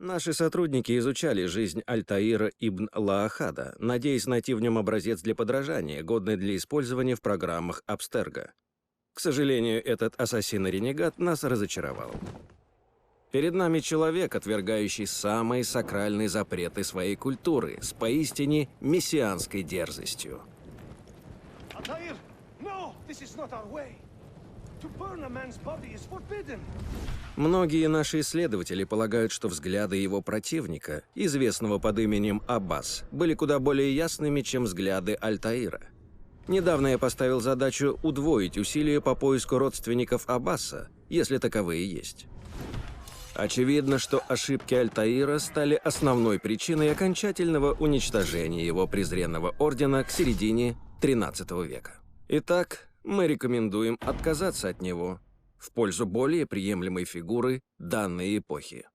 Наши сотрудники изучали жизнь Альтаира ибн Лаахада, надеясь найти в нем образец для подражания, годный для использования в программах Абстерго. К сожалению, этот ассасин-ренегат нас разочаровал. Перед нами человек, отвергающий самые сакральные запреты своей культуры с поистине мессианской дерзостью. Altair! No! This is not our way! To burn a man's body is forbidden! Многие наши исследователи полагают, что взгляды его противника, известного под именем Аббас, были куда более ясными, чем взгляды Альтаира. Недавно я поставил задачу удвоить усилия по поиску родственников Аббаса, если таковые есть. Очевидно, что ошибки Альтаира стали основной причиной окончательного уничтожения его презренного ордена к середине XIII века. Итак, мы рекомендуем отказаться от него в пользу более приемлемой фигуры данной эпохи.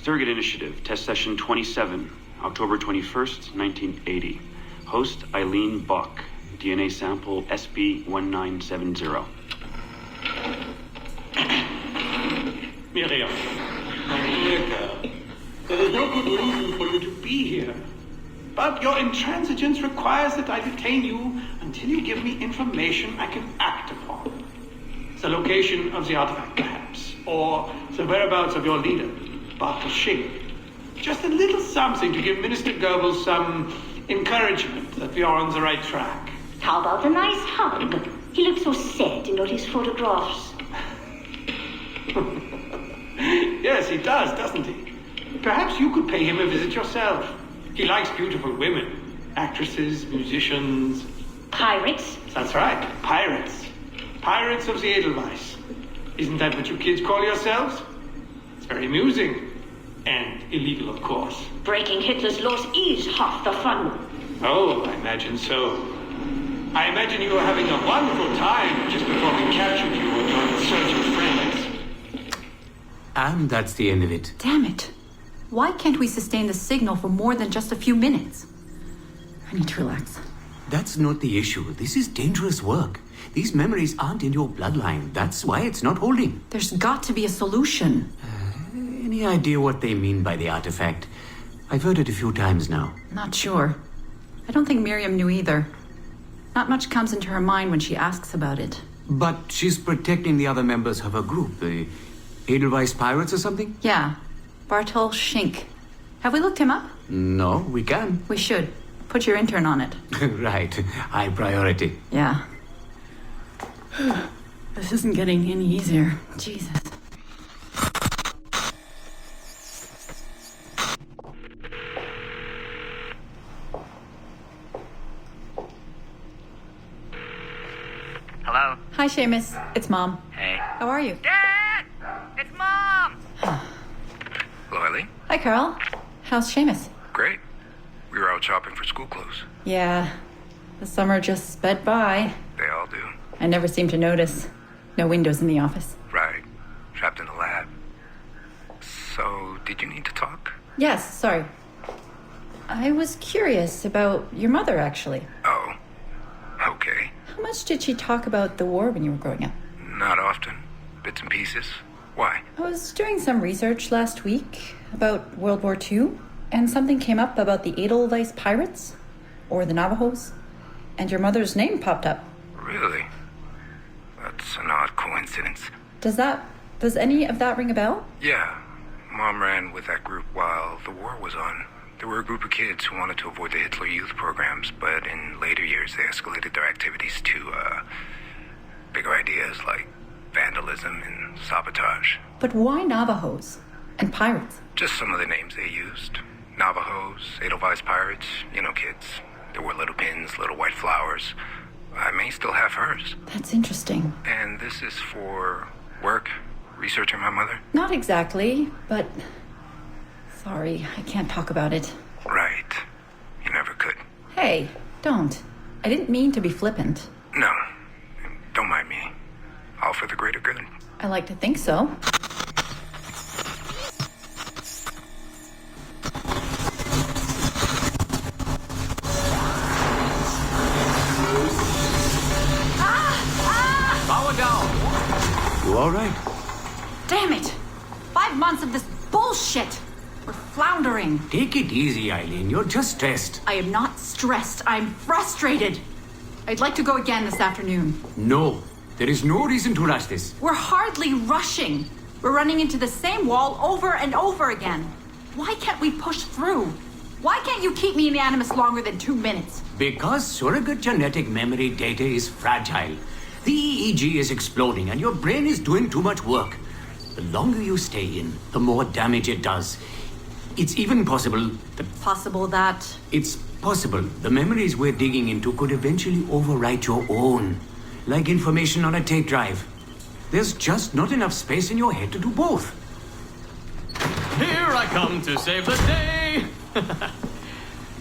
Surrogate Initiative, Test Session 27, October 21st, 1980. Host Eileen Buck, DNA sample SB1970. Miriam, my dear girl, there is no good reason for you to be here. But your intransigence requires that I detain you until you give me information I can act upon. The location of the artifact, perhaps, or the whereabouts of your leader, Dr. Shing. Just a little something to give Minister Goebbels some encouragement that we are on the right track. How about a nice hug? He looks so sad in all his photographs. Yes, he does, doesn't he? Perhaps you could pay him a visit yourself. He likes beautiful women. Actresses, musicians. Pirates? That's right, pirates. Pirates of the Edelweiss. Isn't that what you kids call yourselves? It's very amusing. And illegal, of course. Breaking Hitler's laws is half the fun. Oh, I imagine so. I imagine you were having a wonderful time just before we captured you and your insurgent friends. And that's the end of it. Damn it. Why can't we sustain the signal for more than just a few minutes? I need to relax. That's not the issue. This is dangerous work. These memories aren't in your bloodline. That's why it's not holding. There's got to be a solution. Any idea what they mean by the artifact? I've heard it a few times now. Not sure. I don't think Miriam knew either. Not much comes into her mind when she asks about it. But she's protecting the other members of her group, the Edelweiss Pirates or something? Yeah. Bartol Schink. Have we looked him up? No, we can. We should. Put your intern on it. Right. High priority. Yeah. This isn't getting any easier. Jesus. Hello? Hi, Seamus. It's Mom. Hey. How are you? Dad! It's Mom! Hello, Eileen. Hi, Carl. How's Seamus? Great. We were out shopping for school clothes. Yeah. The summer just sped by. They all do. I never seem to notice. No windows in the office. Right. Trapped in the lab. So, did you need to talk? Yes, sorry. I was curious about your mother, actually. Oh. Okay. How much did she talk about the war when you were growing up? Not often. Bits and pieces. Why? I was doing some research last week about World War II, and something came up about the Edelweiss Pirates, or the Navajos, and your mother's name popped up. Really? That's an odd coincidence. Does any of that ring a bell? Yeah. Mom ran with that group while the war was on. There were a group of kids who wanted to avoid the Hitler Youth programs, but in later years they escalated their activities to, bigger ideas like vandalism and sabotage. But why Navajos and pirates? Just some of the names they used. Navajos, Edelweiss Pirates, you know kids. There were little pins, little white flowers. I may still have hers. That's interesting. And this is for work? Researching my mother? Not exactly, but... Sorry, I can't talk about it. Right. You never could. Hey, don't. I didn't mean to be flippant. No. Don't mind me. All for the greater good. I like to think so. Power down. You all right? Damn it! 5 months of this bullshit! We're floundering. Take it easy, Eileen. You're just stressed. I am not stressed. I'm frustrated. I'd like to go again this afternoon. No. There is no reason to rush this. We're hardly rushing. We're running into the same wall over and over again. Why can't we push through? Why can't you keep me in the Animus longer than 2 minutes? Because surrogate genetic memory data is fragile. The EEG is exploding and your brain is doing too much work. The longer you stay in, the more damage it does. It's even possible that... Possible that... It's possible the memories we're digging into could eventually overwrite your own. Like information on a tape drive. There's just not enough space in your head to do both. Here I come to save the day!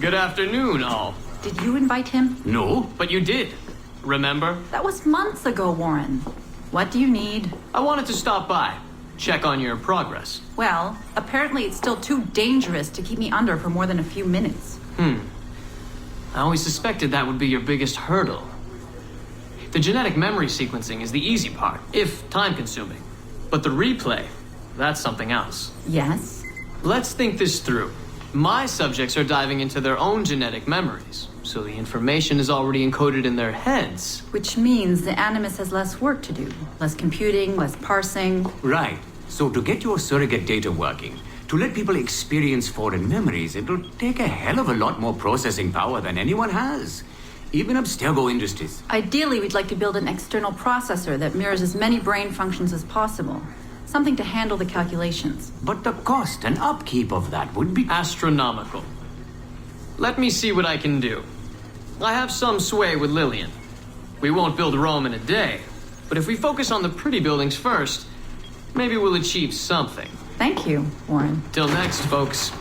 Good afternoon, all. Did you invite him? No. But you did. Remember? That was months ago, Warren. What do you need? I wanted to stop by. check on your progress. Well, apparently it's still too dangerous to keep me under for more than a few minutes. I always suspected that would be your biggest hurdle. The genetic memory sequencing is the easy part, if time-consuming. But the replay, that's something else. Yes? Let's think this through. My subjects are diving into their own genetic memories, so the information is already encoded in their heads. Which means the Animus has less work to do. Less computing, less parsing. Right. So to get your surrogate data working, to let people experience foreign memories, it'll take a hell of a lot more processing power than anyone has. Even Abstergo Industries. Ideally, we'd like to build an external processor that mirrors as many brain functions as possible. Something to handle the calculations. But the cost and upkeep of that would be Astronomical. Let me see what I can do. I have some sway with Lillian. We won't build Rome in a day, but if we focus on the pretty buildings first, maybe we'll achieve something. Thank you, Warren. Till next, folks.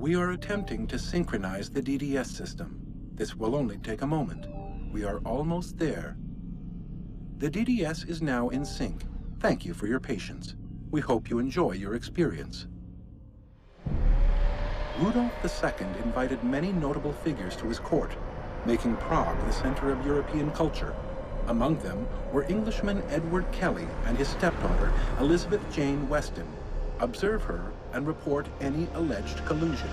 We are attempting to synchronize the DDS system. This will only take a moment. We are almost there. The DDS is now in sync. Thank you for your patience. We hope you enjoy your experience. Rudolf II invited many notable figures to his court, making Prague the center of European culture. Among them were Englishman Edward Kelly and his stepdaughter, Elizabeth Jane Weston. Observe her and report any alleged collusion.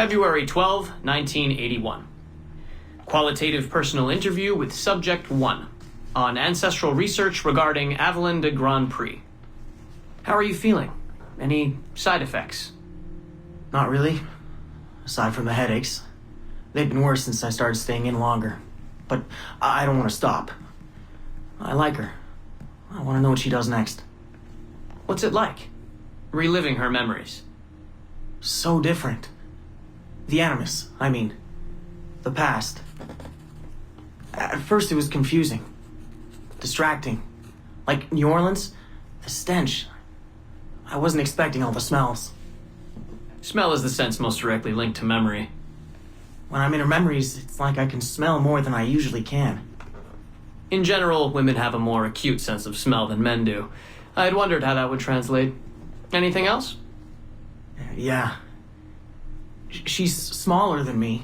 February 12, 1981. Qualitative personal interview with Subject 1 on ancestral research regarding Avalon de Grand Prix. How are you feeling? Any side effects? Not really. Aside from the headaches. They've been worse since I started staying in longer. But I don't want to stop. I like her. I want to know what she does next. What's it like? Reliving her memories. So different. The animus, I mean. The past. At first it was confusing. Distracting. Like New Orleans, the stench. I wasn't expecting all the smells. Smell is the sense most directly linked to memory. When I'm in her memories, it's like I can smell more than I usually can. In general, women have a more acute sense of smell than men do. I had wondered how that would translate. Anything else? Yeah. She's smaller than me,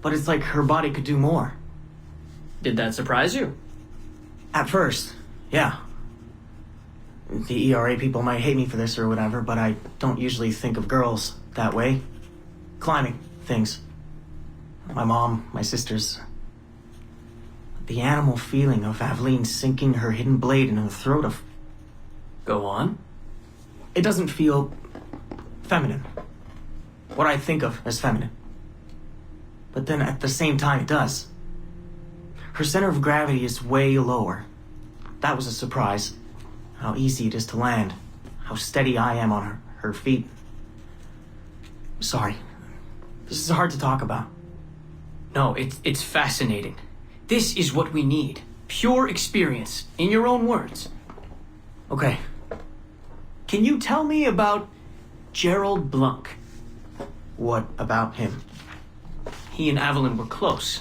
but it's like her body could do more. Did that surprise you? At first, yeah. The ERA people might hate me for this or whatever, but I don't usually think of girls that way. Climbing things. My mom, my sisters. The animal feeling of Aveline sinking her hidden blade into the throat of... Go on. It doesn't feel feminine. What I think of as feminine. But then at the same time it does. Her center of gravity is way lower. That was a surprise. How easy it is to land. How steady I am on her feet. Sorry. This is hard to talk about. No, it's fascinating. This is what we need. Pure experience, in your own words. Okay. Can you tell me about Gerald Blanc? What about him? He and Avalon were close,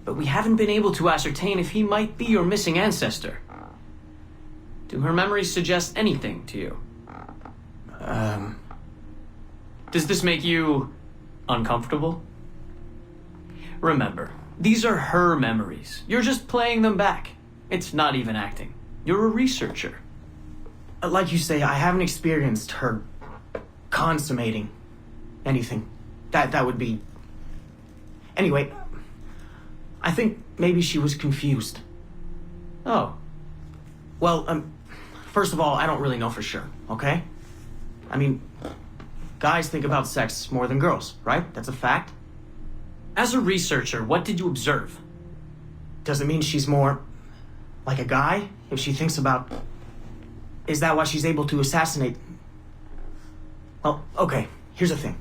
but we haven't been able to ascertain if he might be your missing ancestor. Do her memories suggest anything to you? Does this make you uncomfortable? Remember, these are her memories. You're just playing them back. It's not even acting. You're a researcher. Like you say, I haven't experienced her consummating anything. That would be... Anyway, I think maybe she was confused. Oh. Well, first of all, I don't really know for sure, okay? I mean, guys think about sex more than girls, right? That's a fact. As a researcher, what did you observe? Does it mean she's more like a guy if she thinks about... Is that why she's able to assassinate... Well, okay, here's the thing.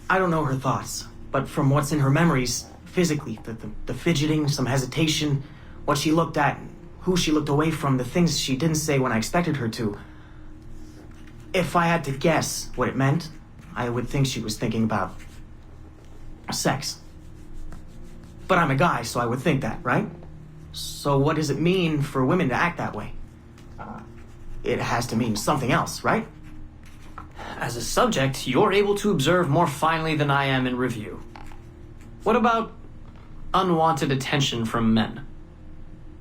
I don't know her thoughts, but from what's in her memories, physically, the fidgeting, some hesitation, what she looked at, who she looked away from, the things she didn't say when I expected her to. If I had to guess what it meant, I would think she was thinking about sex. But I'm a guy, so I would think that, right? So what does it mean for women to act that way? It has to mean something else, right? As a subject, you're able to observe more finely than I am in review. What about unwanted attention from men?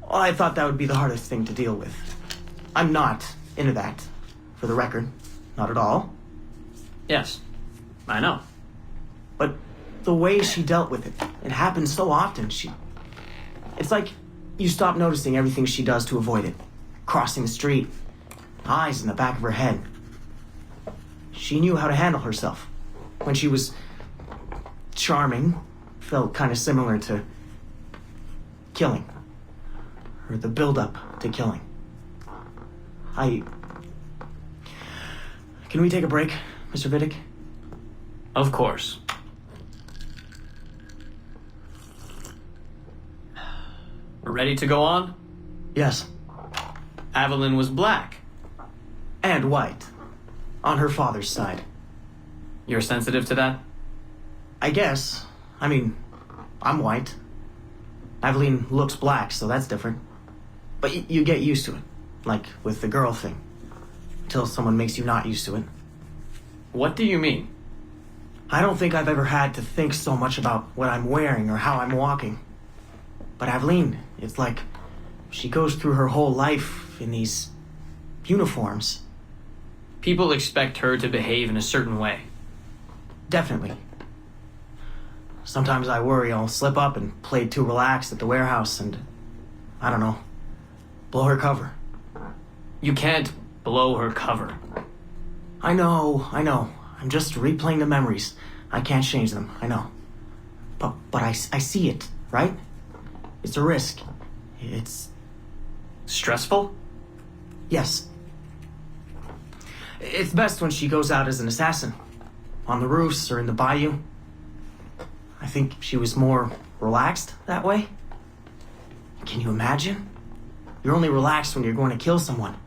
Well, I thought that would be the hardest thing to deal with. I'm not into that, for the record. Not at all. Yes, I know. But the way she dealt with it happens so often. It's like you stop noticing everything she does to avoid it. Crossing the street, eyes in the back of her head. she knew how to handle herself. When she was charming, felt kind of similar to killing. Or the build-up to killing. Can we take a break, Mr. Vidic? Of course. Ready to go on? Yes. Evelyn was black. And white. On her father's side. You're sensitive to that? I guess. I mean, I'm white. Aveline looks black, so that's different. But you get used to it. Like with the girl thing. Until someone makes you not used to it. What do you mean? I don't think I've ever had to think so much about what I'm wearing or how I'm walking. But Aveline, it's like she goes through her whole life in these uniforms. People expect her to behave in a certain way. Definitely. Sometimes I worry I'll slip up and play too relaxed at the warehouse and, I don't know, blow her cover. You can't blow her cover. I know. I'm just replaying the memories. I can't change them, I know. But I see it, right? It's a risk. It's... stressful? Yes. It's best when she goes out as an assassin. On the roofs or in the bayou. I think she was more relaxed that way. Can you imagine? You're only relaxed when you're going to kill someone.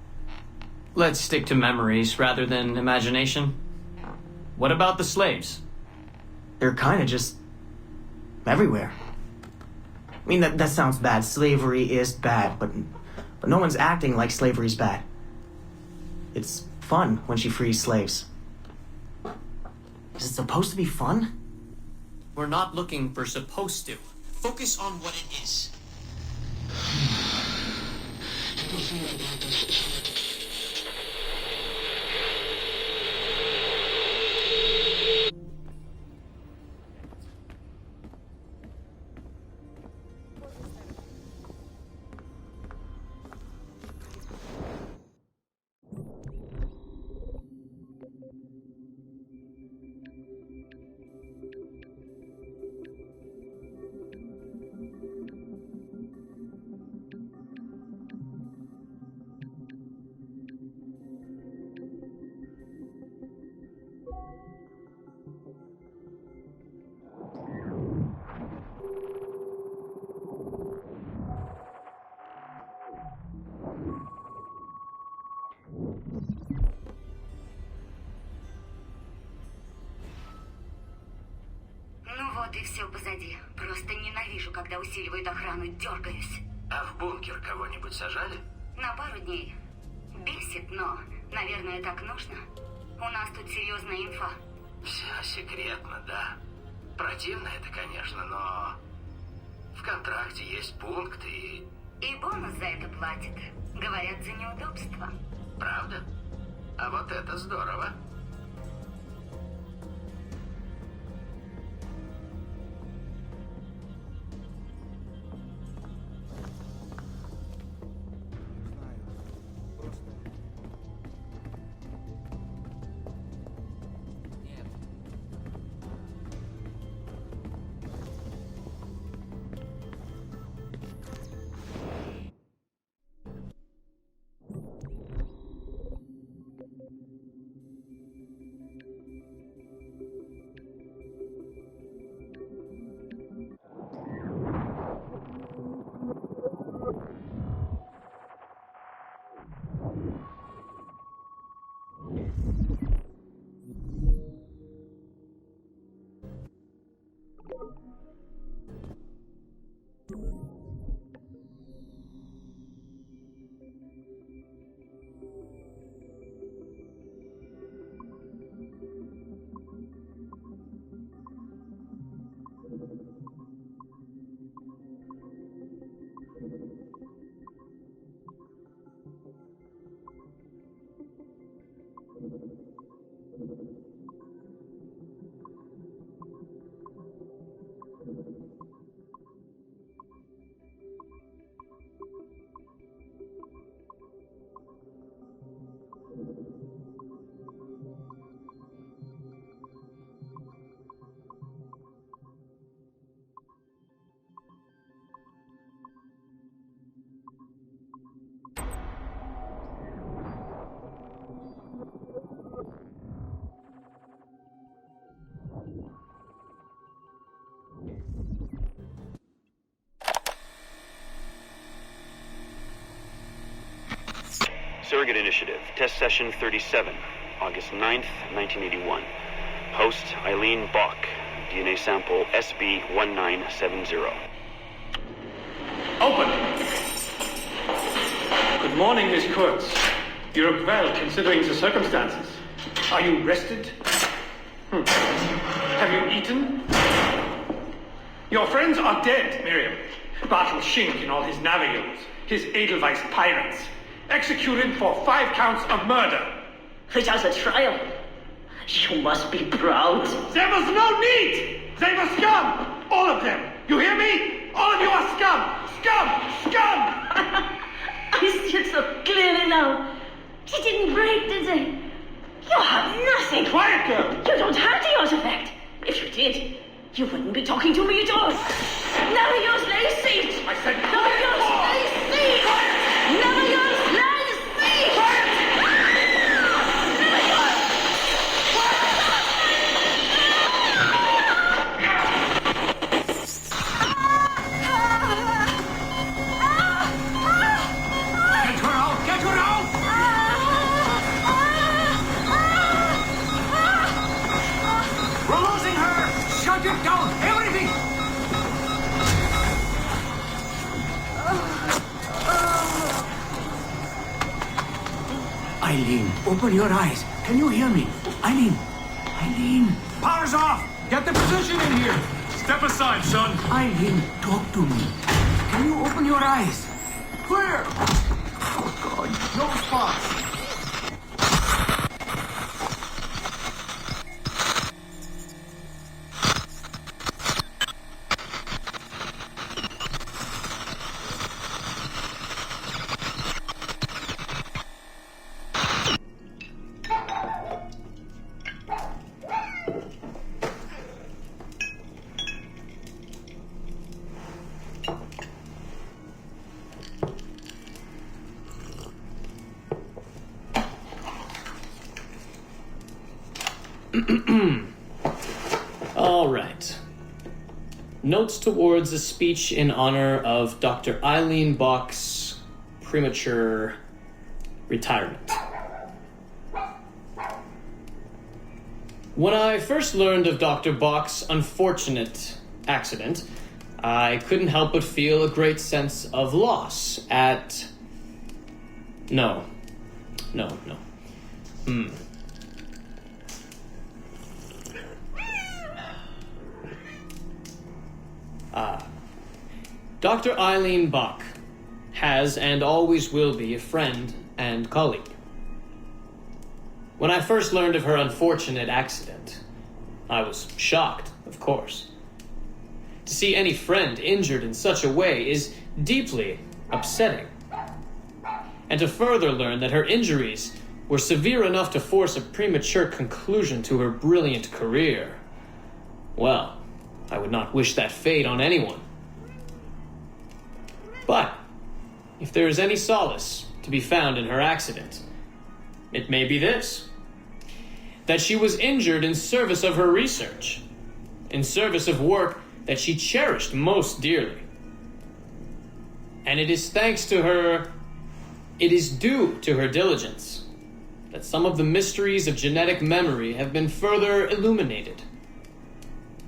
Let's stick to memories rather than imagination. What about the slaves? They're kind of just everywhere. I mean, that sounds bad. Slavery is bad, but no one's acting like slavery's bad. It's fun when she frees slaves. Is it supposed to be fun? We're not looking for supposed to. Focus on what it is. Вот и все позади. Просто ненавижу, когда усиливают охрану, дергаюсь. А в бункер кого-нибудь сажали? На пару дней. Бесит, но, наверное, так нужно. У нас тут серьезная инфа. Все секретно, да. Противно это, конечно, но в контракте есть пункт и... И бонус за это платит. Говорят, за неудобство. Правда? А вот это здорово. Surrogate Initiative, Test Session 37, August 9th, 1981. Host Eileen Bach, DNA sample SB1970. Open! Good morning, Miss Kurtz. You look well, considering the circumstances. Are you rested? Have you eaten? Your friends are dead, Miriam. Bartel Schink and all his Navios, his Edelweiss pirates, executed for 5 counts of murder. Without a trial. You must be proud. There was no need! They were scum! All of them! You hear me? All of you are scum! Scum! Scum! I see it so clearly now. He didn't break, did they? You have nothing. Quiet, girl! You don't have the artifact. If you did, you wouldn't be talking to me at all. Never use lay seat. I said Never use lay seat. Never use lay seat. Never use. Get her out! Get her out! We're losing her! Shut it down! Everything! Eileen, open your eyes. Can you hear me? Eileen! Eileen! Power's off! Get the position in here! Step aside, son! Eileen, talk to me. Can you open your eyes? Clear! Oh, God. No spots! All right. Notes towards a speech in honor of Dr. Eileen Bach's premature retirement. When I first learned of Dr. Bach's unfortunate accident, I couldn't help but feel a great sense of loss at... No. Dr. Eileen Bach has and always will be a friend and colleague. When I first learned of her unfortunate accident, I was shocked, of course. To see any friend injured in such a way is deeply upsetting. And to further learn that her injuries were severe enough to force a premature conclusion to her brilliant career, well, I would not wish that fate on anyone. But if there is any solace to be found in her accident, it may be this: that she was injured in service of her research, in service of work that she cherished most dearly. And it is thanks to her, it is due to her diligence, that some of the mysteries of genetic memory have been further illuminated.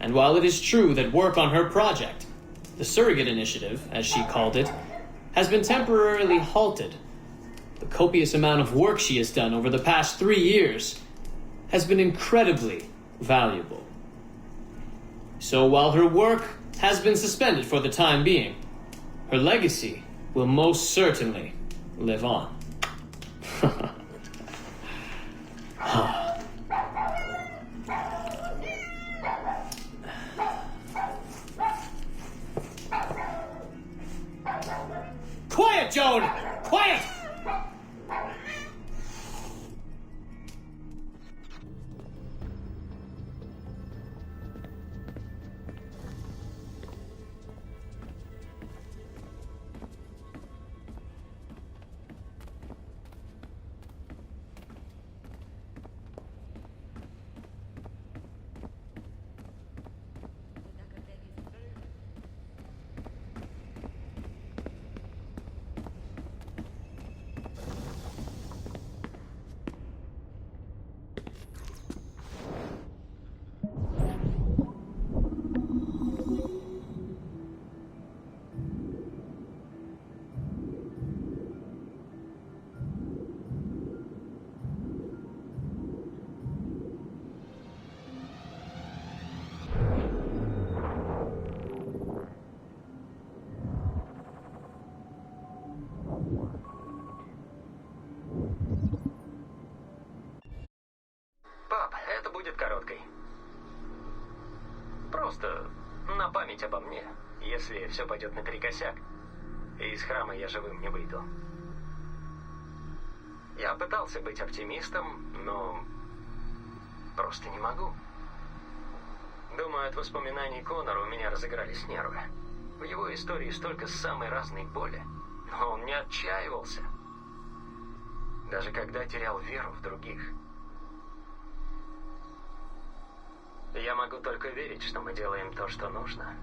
And while it is true that work on her project, the Surrogate Initiative, as she called it, has been temporarily halted, the copious amount of work she has done over the past 3 years has been incredibly valuable. So while her work has been suspended for the time being, her legacy will most certainly live on. Quiet, Joan! Quiet! Просто на память обо мне, если все пойдет наперекосяк. И из храма я живым не выйду. Я пытался быть оптимистом, но просто не могу. Думаю, от воспоминаний Конора у меня разыгрались нервы. В его истории столько самой разной боли, но он не отчаивался. Даже когда терял веру в других. Я могу только верить, что мы делаем то, что нужно.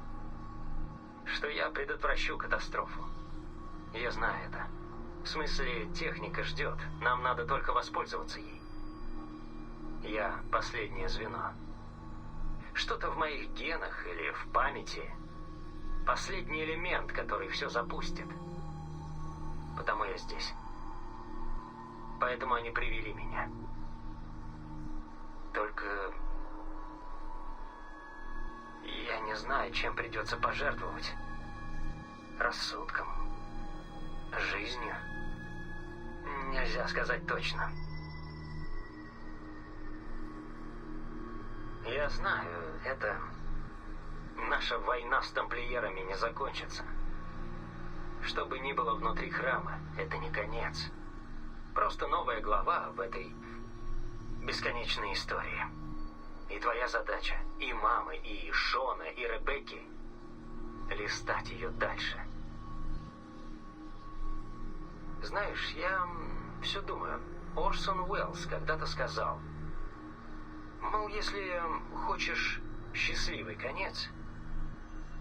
Что я предотвращу катастрофу. Я знаю это. В смысле, техника ждет. Нам надо только воспользоваться ей. Я последнее звено. Что-то в моих генах или в памяти. Последний элемент, который все запустит. Потому я здесь. Поэтому они привели меня. Только... я не знаю, чем придется пожертвовать. Рассудком. Жизнью. Нельзя сказать точно. Я знаю, это... наша война с тамплиерами не закончится. Что бы ни было внутри храма, это не конец. Просто новая глава в этой бесконечной истории. И твоя задача, и мамы, и Шона, и Ребекки, листать ее дальше. Знаешь, я все думаю. Орсон Уэллс когда-то сказал, мол, если хочешь счастливый конец,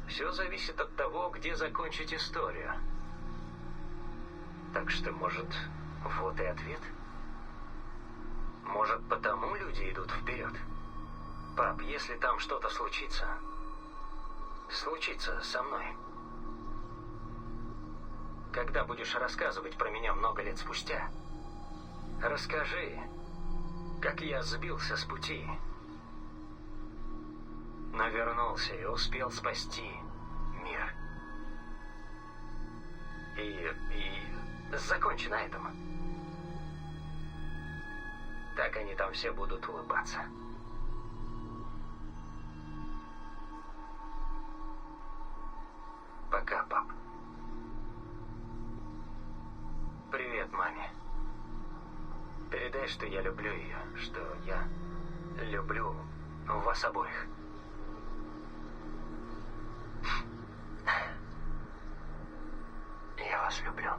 все зависит от того, где закончить историю. Так что, может, вот и ответ. Может, потому люди идут вперед. Пап, если там что-то случится со мной. Когда будешь рассказывать про меня много лет спустя, расскажи, как я сбился с пути, но вернулся и успел спасти мир. И закончи на этом. Так они там все будут улыбаться. Пока, пап. Привет, маме. Передай, что я люблю ее, что я люблю вас обоих. Я вас люблю.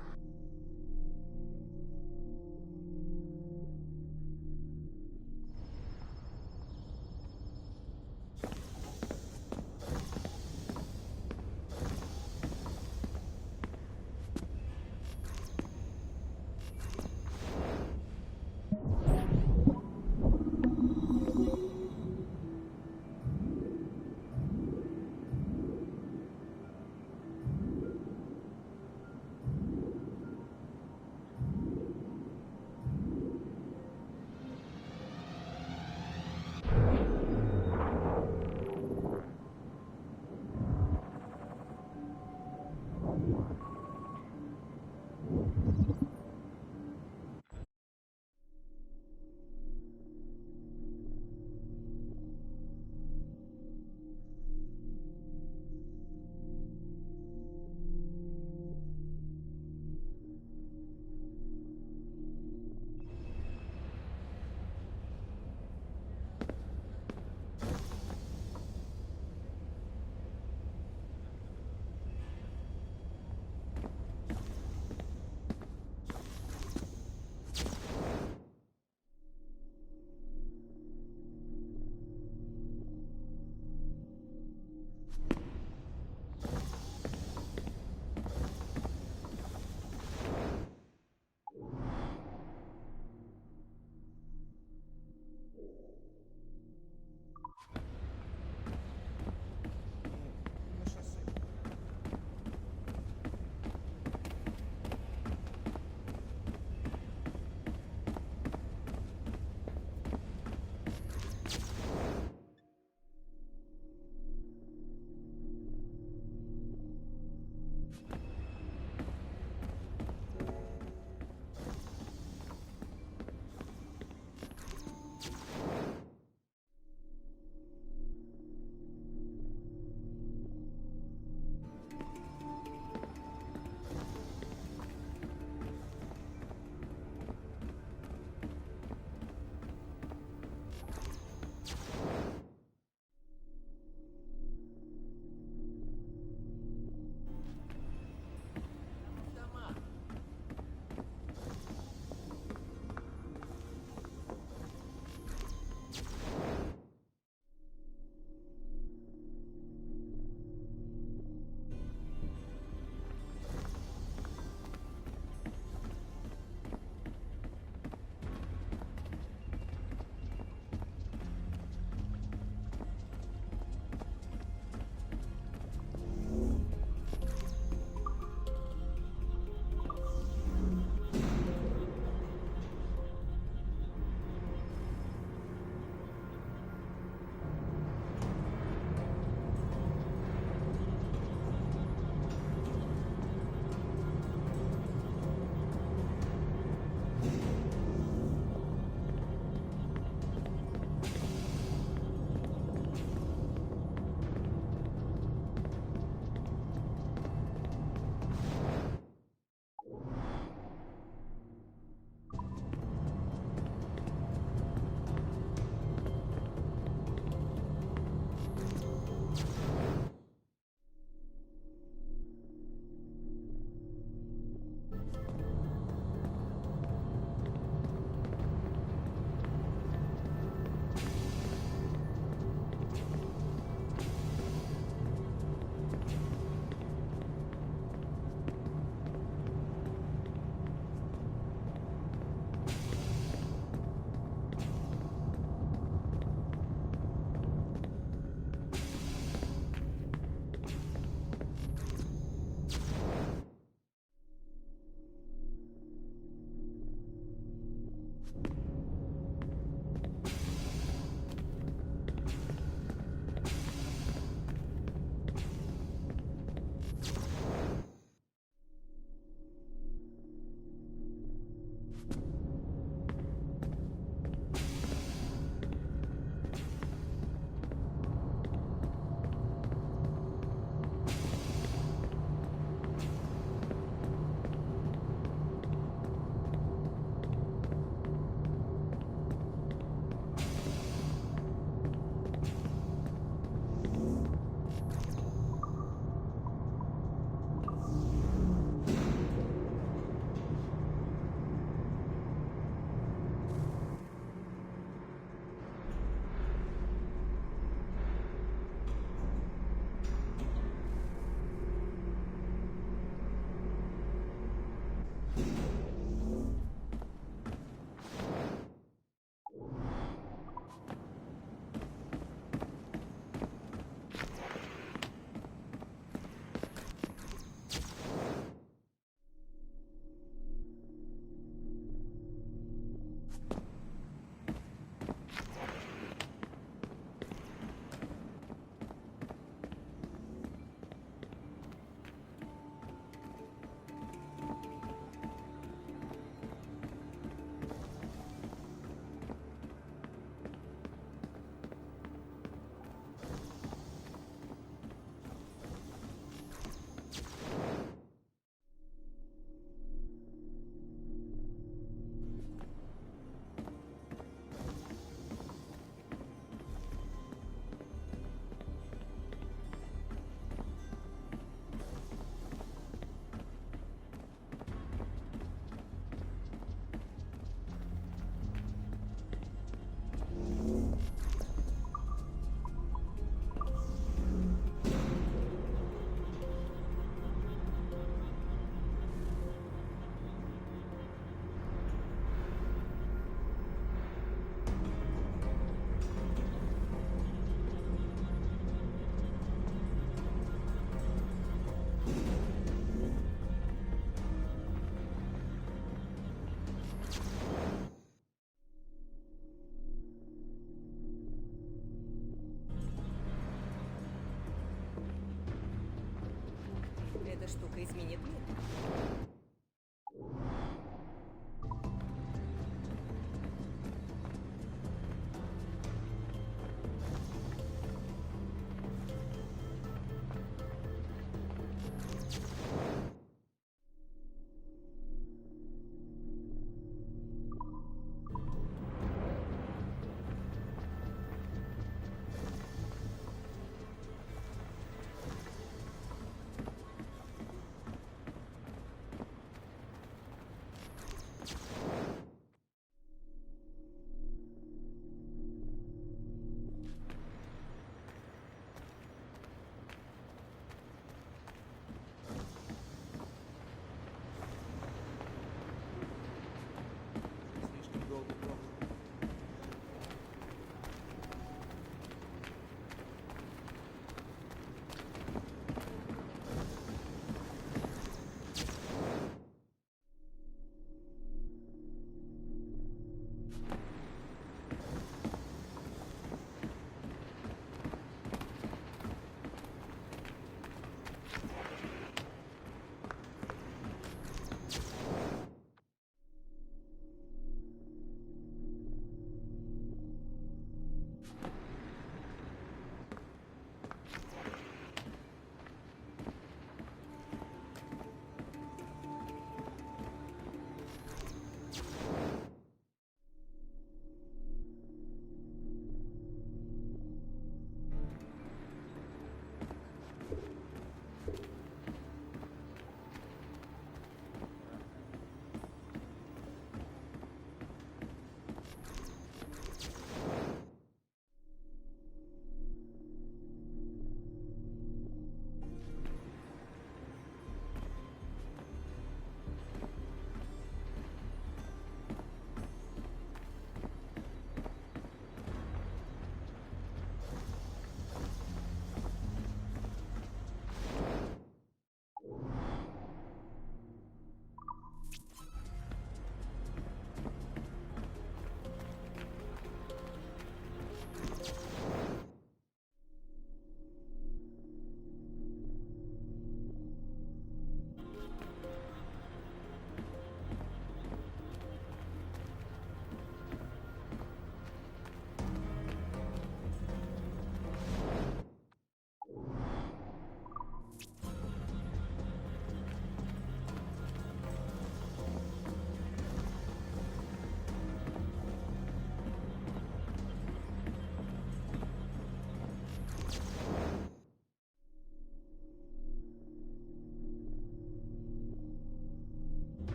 эта штука изменит мир.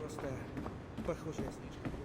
Просто похожая снежка.